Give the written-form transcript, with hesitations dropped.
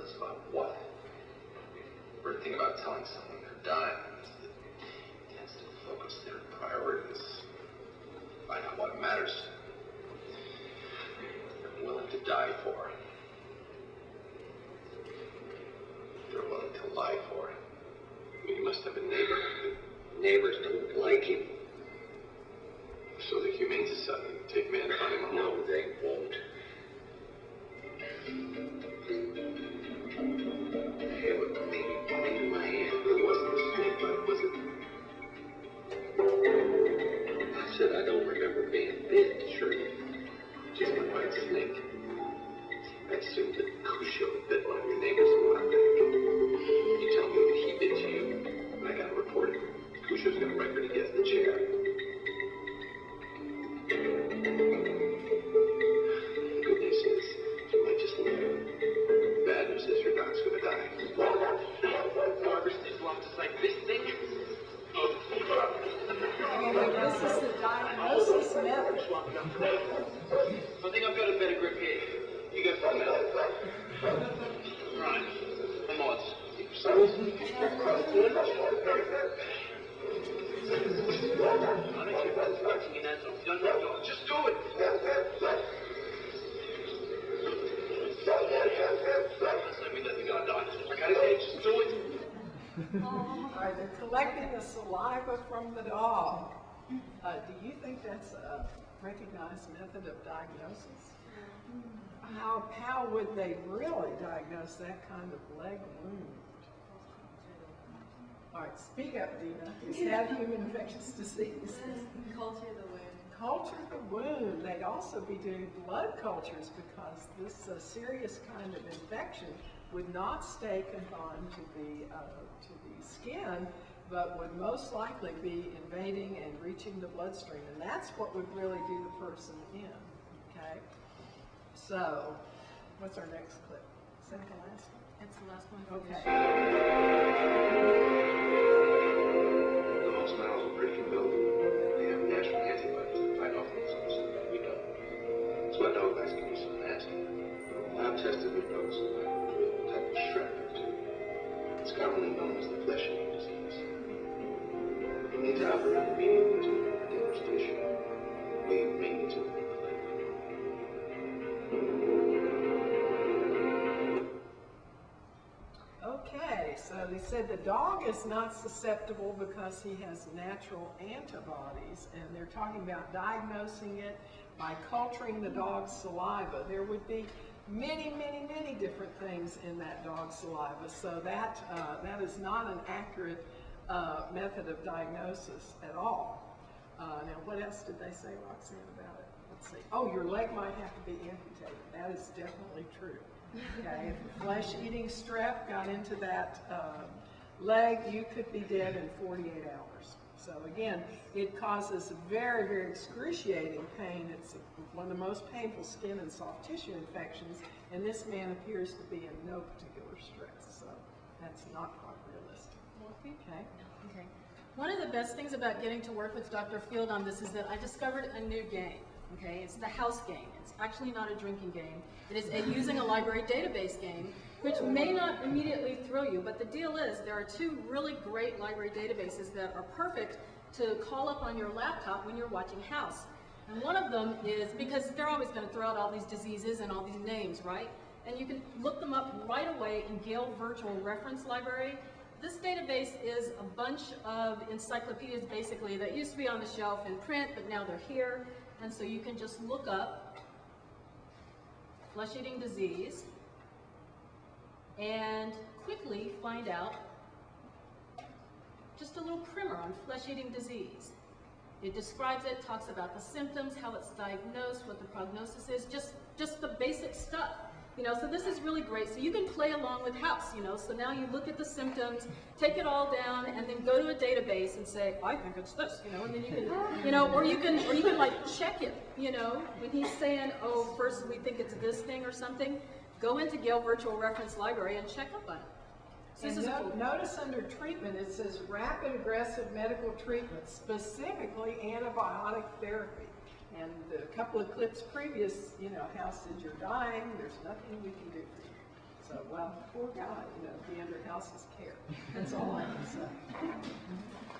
regardless about what. The weird thing about telling someone they're dying is that it tends to focus their priorities, find out what matters to them, they're willing to die for. They're willing to lie for. I mean, you must have a neighbor. Neighbors don't like him. So the Humane Society will take man on him? No, they won't. Hey, look, maybe my hand. It wasn't a snake bite, was it? I said I don't remember being bit, sure. Just a white snake. I assumed that Cusho bit one of your neighbors a while back. You tell me that he bit you, and I gotta report it. Cusho's got a record against the chair. Good news is, you might just live. Bad news is your dog's gonna die. Barbara just lost us like this thing. This is the diagnosis method. I think I've got a better grip here. You go for a minute. Right. Come on. Just do it. Let's let me let the guy die. I gotta say, just do it. All right, they're collecting the saliva from the dog. Do you think that's a recognized method of diagnosis? How would they really diagnose that kind of leg wound? All right, speak up, Dina. Is that human infectious disease? Culture the wound. Culture the wound. They'd also be doing blood cultures because this serious kind of infection would not stay confined to the skin, but would most likely be invading and reaching the bloodstream, and that's what would really do the person in. Okay. So, what's our next clip? Is that the last one? It's the last one. Okay. The most mammals are pretty built. They have natural antibodies to fight off themselves. We don't. That's why dog bites can be so nasty. Lab tested with dogs with a type of shrapnel too. It's commonly known as the flesh-eating disease. You need to operate immediately to a dangerous tissue. We may need to remove the leg. Okay, so they said the dog is not susceptible because he has natural antibodies, and they're talking about diagnosing it by culturing the dog's saliva. There would be many, many, many different things in that dog's saliva, so that is not an accurate method of diagnosis at all. Now, what else did they say, Roxanne, about it? Let's see. Oh, your leg might have to be amputated. That is definitely true. Okay, if a flesh-eating strep got into that leg, you could be dead in 48 hours. So again, it causes very, very excruciating pain. It's one of the most painful skin and soft tissue infections, and this man appears to be in no particular stress, so that's not quite realistic. Okay. Okay. One of the best things about getting to work with Dr. Field on this is that I discovered a new game. Okay, it's the house game. It's actually not a drinking game. It is using a library database game, which may not immediately thrill you, but the deal is there are two really great library databases that are perfect to call up on your laptop when you're watching House. And one of them is, because they're always going to throw out all these diseases and all these names, right? And you can look them up right away in Gale Virtual Reference Library. This database is a bunch of encyclopedias, basically, that used to be on the shelf in print, but now they're here. And so you can just look up flesh-eating disease and quickly find out just a little primer on flesh-eating disease. It describes it, talks about the symptoms, how it's diagnosed, what the prognosis is, just the basic stuff. You know, so this is really great. So you can play along with House, you know. So now you look at the symptoms, take it all down, and then go to a database and say, I think it's this, you know, and then you can, you know, or you can like check it, you know, when he's saying, oh, first we think it's this thing or something, go into Gale Virtual Reference Library and check up on it. So And notice under treatment, it says rapid aggressive medical treatment, specifically antibiotic therapy. And a couple of clips previous, you know, House said you're dying, there's nothing we can do for you. So, well, poor guy, you know, be under house's care. That's all I can say.